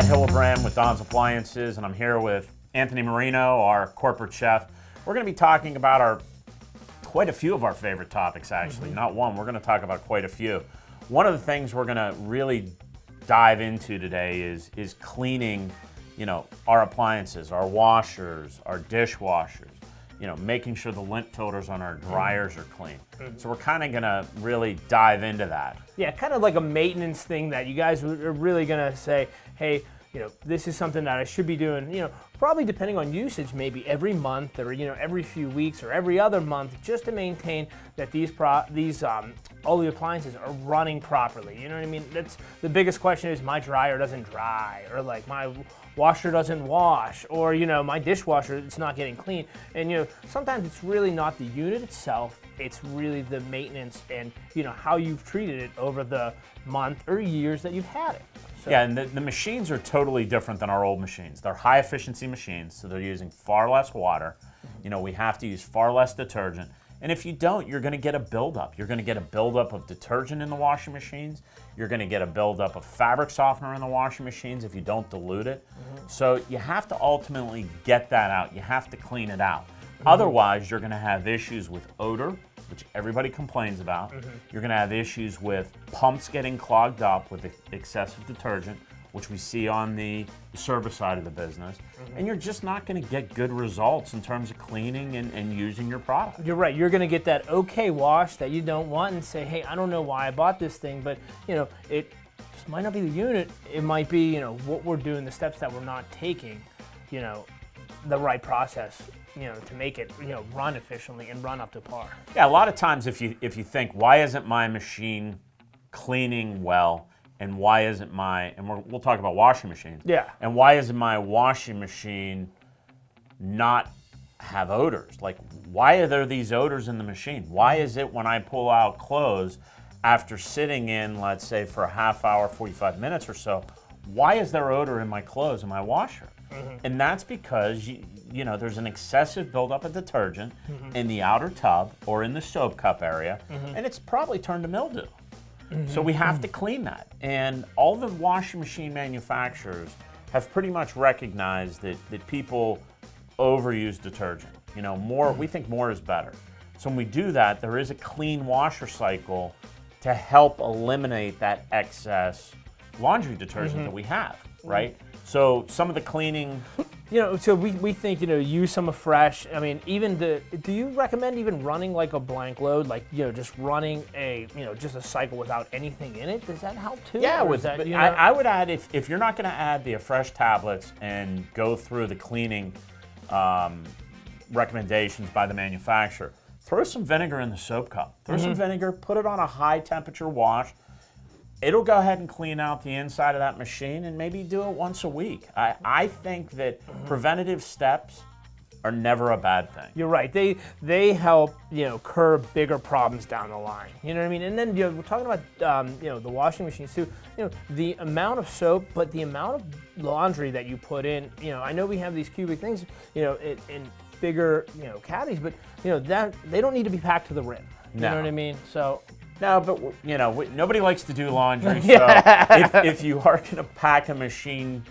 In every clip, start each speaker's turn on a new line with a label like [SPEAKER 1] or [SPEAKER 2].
[SPEAKER 1] Matt Hillebrand with Don's Appliances, and I'm here with Anthony Marino, our corporate chef. We're going to be talking about quite a few of our favorite topics, actually. Not one, we're going to talk about quite a few. One of the things we're going to really dive into today is cleaning, our appliances, our washers, our dishwashers, making sure the lint filters on our dryers are clean. So we're kind of going to really dive into that.
[SPEAKER 2] Yeah, kind of like a maintenance thing that you guys are really going to say, hey, this is something that I should be doing, probably depending on usage, maybe every month or, every few weeks or every other month, just to maintain that all the appliances are running properly. You know what I mean? That's the biggest question is my dryer doesn't dry, or like my washer doesn't wash, or, my dishwasher, it's not getting clean. And, sometimes it's really not the unit itself, it's really the maintenance and, how you've treated it over the month or years that you've had it. So.
[SPEAKER 1] Yeah, and the machines are totally different than our old machines. They're high efficiency machines, so they're using far less water. We have to use far less detergent. And if you don't, you're going to get a buildup. You're going to get a buildup of detergent in the washing machines. You're going to get a buildup of fabric softener in the washing machines if you don't dilute it. So you have to ultimately get that out. You have to clean it out. Otherwise, you're going to have issues with odor, which everybody complains about. You're going to have issues with pumps getting clogged up with excessive detergent, which we see on the service side of the business. And you're just not going to get good results in terms of cleaning and using your product.
[SPEAKER 2] You're right. You're going to get that okay wash that you don't want and say, hey, I don't know why I bought this thing, but it just might not be the unit. It might be what we're doing, the steps that we're not taking, the right process, to make it run efficiently and run up to par.
[SPEAKER 1] Yeah, a lot of times if you think, why isn't my machine cleaning well? And why isn't we'll talk about washing machines.
[SPEAKER 2] Yeah.
[SPEAKER 1] And why isn't my washing machine not have odors? Like, why are there these odors in the machine? Why is it when I pull out clothes after sitting in, let's say, for a half hour, 45 minutes or so, why is there odor in my clothes in my washer? And that's because there's an excessive buildup of detergent in the outer tub or in the soap cup area, and it's probably turned to mildew. So we have to clean that. And all the washing machine manufacturers have pretty much recognized that people overuse detergent. We think more is better. So when we do that, there is a clean washer cycle to help eliminate that excess laundry detergent that we have, right? So some of the cleaning...
[SPEAKER 2] So we think, use some of fresh. I mean, do you recommend even running like a blank load, like, just running just a cycle without anything in it? Does that help too?
[SPEAKER 1] Yeah, I would add, if you're not going to add the fresh tablets and go through the cleaning recommendations by the manufacturer, throw some vinegar in the soap cup. Throw some vinegar, put it on a high temperature wash. It'll go ahead and clean out the inside of that machine, and maybe do it once a week. I think that preventative steps are never a bad thing.
[SPEAKER 2] You're right. They help curb bigger problems down the line. You know what I mean? And then we're talking about the washing machines too. The amount of soap, but the amount of laundry that you put in. I know we have these cubic things, in bigger cavities, but that they don't need to be packed to the rim. You know what I mean? So.
[SPEAKER 1] No, but nobody likes to do laundry, so if you are going to pack a machine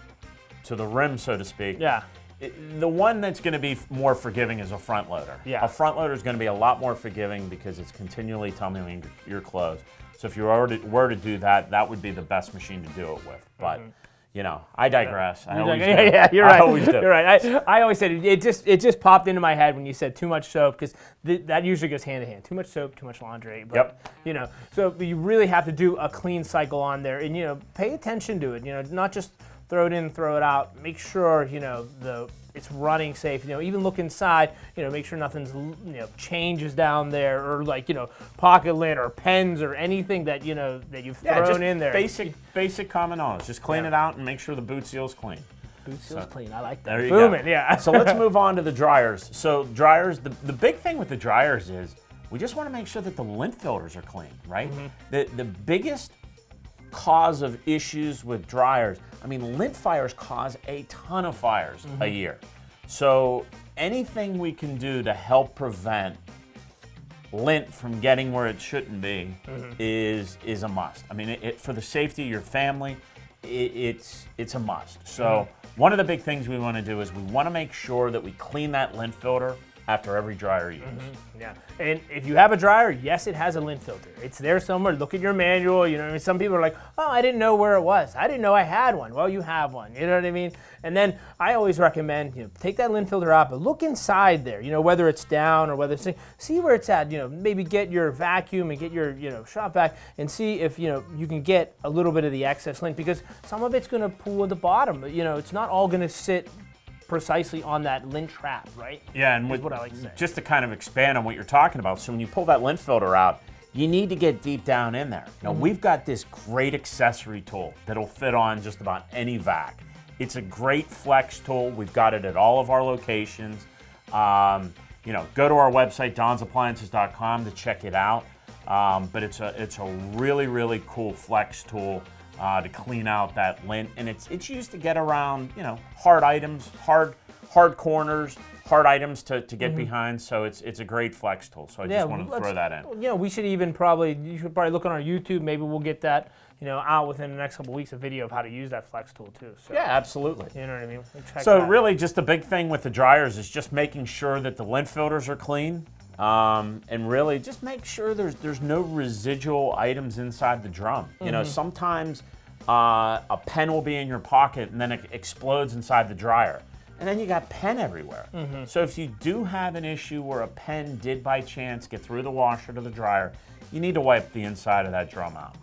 [SPEAKER 1] to the rim, so to speak, the one that's going to be more forgiving is a front loader.
[SPEAKER 2] Yeah.
[SPEAKER 1] A front loader is going to be a lot more forgiving because it's continually tumbling your clothes. So if you were to do that, that would be the best machine to do it with. But I digress. I always do.
[SPEAKER 2] Yeah, you're right.
[SPEAKER 1] I always do.
[SPEAKER 2] You're right. I always said it just popped into my head when you said too much soap, because that usually goes hand in hand. Too much soap, too much laundry. But, so you really have to do a clean cycle on there, and pay attention to it. Not just throw it in, throw it out. Make sure it's running safe. Even look inside. Make sure nothing's changes down there, or like pocket lint or pens or anything that that you've thrown in there.
[SPEAKER 1] Basic common knowledge. Just clean it out and make sure the boot seal's clean.
[SPEAKER 2] Boot seal's clean. I like that.
[SPEAKER 1] There you
[SPEAKER 2] Booming,
[SPEAKER 1] go.
[SPEAKER 2] yeah.
[SPEAKER 1] So let's move on to the dryers. So dryers, the big thing with the dryers is we just want to make sure that the lint filters are clean, right? The biggest cause of issues with dryers, lint fires cause a ton of fires a year. So anything we can do to help prevent lint from getting where it shouldn't be is a must. For the safety of your family, it's a must. So one of the big things we want to do is we want to make sure that we clean that lint filter after every dryer use.
[SPEAKER 2] Yeah, and if you have a dryer, yes, it has a lint filter. It's there somewhere. Look at your manual. You know what I mean? Some people are like, oh, I didn't know where it was. I didn't know I had one. Well, you have one. You know what I mean? And then I always recommend, take that lint filter out, but look inside there, whether it's down or whether it's, see where it's at, maybe get your vacuum and get your, shop vac and see if, you can get a little bit of the excess lint, because some of it's going to pool at the bottom. It's not all going to sit precisely on that lint trap, right?
[SPEAKER 1] Yeah, and
[SPEAKER 2] what I like to say.
[SPEAKER 1] Just to kind of expand on what you're talking about, so when you pull that lint filter out, you need to get deep down in there. Now, we've got this great accessory tool that'll fit on just about any vac. It's a great flex tool. We've got it at all of our locations. Go to our website, donsappliances.com, to check it out. But it's a really, really cool flex tool to clean out that lint, and it's used to get around hard items, hard corners, hard items to get behind. So it's a great flex tool. So I just wanted to throw that in.
[SPEAKER 2] We should even you should probably look on our YouTube. Maybe we'll get that out within the next couple of weeks, a video of how to use that flex tool too. So,
[SPEAKER 1] yeah, absolutely.
[SPEAKER 2] You know what I mean?
[SPEAKER 1] So really, just the big thing with the dryers is just making sure that the lint filters are clean. And really just make sure there's no residual items inside the drum. Sometimes a pen will be in your pocket and then it explodes inside the dryer. And then you got pen everywhere. So if you do have an issue where a pen did by chance get through the washer to the dryer, you need to wipe the inside of that drum out.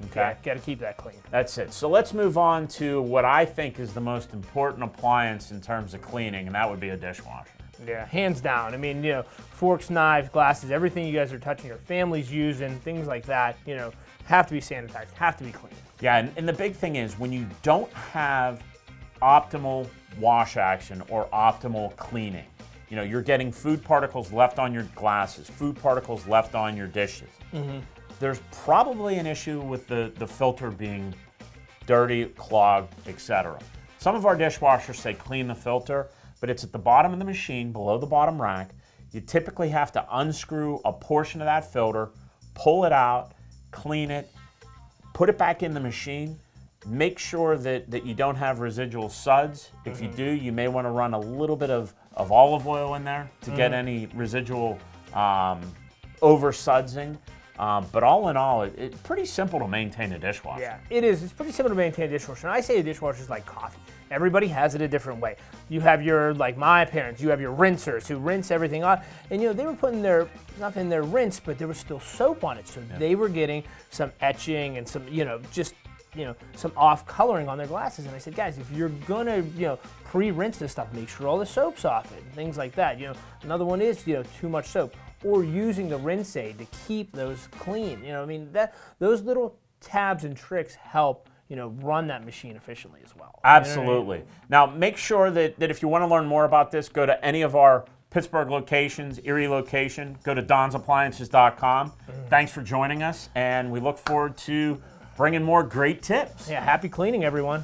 [SPEAKER 2] Okay? Got to keep that clean.
[SPEAKER 1] That's it. So let's move on to what I think is the most important appliance in terms of cleaning, and that would be a dishwasher.
[SPEAKER 2] Yeah, hands down. I mean, forks, knives, glasses, everything you guys are touching, your family's using, things like that, have to be sanitized, have to be clean.
[SPEAKER 1] Yeah, and the big thing is when you don't have optimal wash action or optimal cleaning, you're getting food particles left on your glasses, food particles left on your dishes. There's probably an issue with the filter being dirty, clogged, etc. Some of our dishwashers say clean the filter, but it's at the bottom of the machine, below the bottom rack. You typically have to unscrew a portion of that filter, pull it out, clean it, put it back in the machine. Make sure that you don't have residual suds. If you do, you may want to run a little bit of olive oil in there to get any residual over sudsing. But all in all, it's pretty simple to maintain a dishwasher.
[SPEAKER 2] Yeah, it is. It's pretty simple to maintain a dishwasher. And I say a dishwasher is like coffee. Everybody has it a different way. You have like my parents, you have your rinsers who rinse everything off. And they were putting stuff in their rinse, but there was still soap on it. So they were getting some etching and some, some off coloring on their glasses. And I said, guys, if you're gonna, pre-rinse this stuff, make sure all the soap's off it, things like that. Another one is, too much soap, or using the rinse aid to keep those clean. Those little tabs and tricks help, run that machine efficiently as well.
[SPEAKER 1] Absolutely. Now, make sure that if you want to learn more about this, go to any of our Pittsburgh locations, Erie location, go to donsappliances.com. Thanks for joining us, and we look forward to bringing more great tips.
[SPEAKER 2] Yeah, happy cleaning, everyone.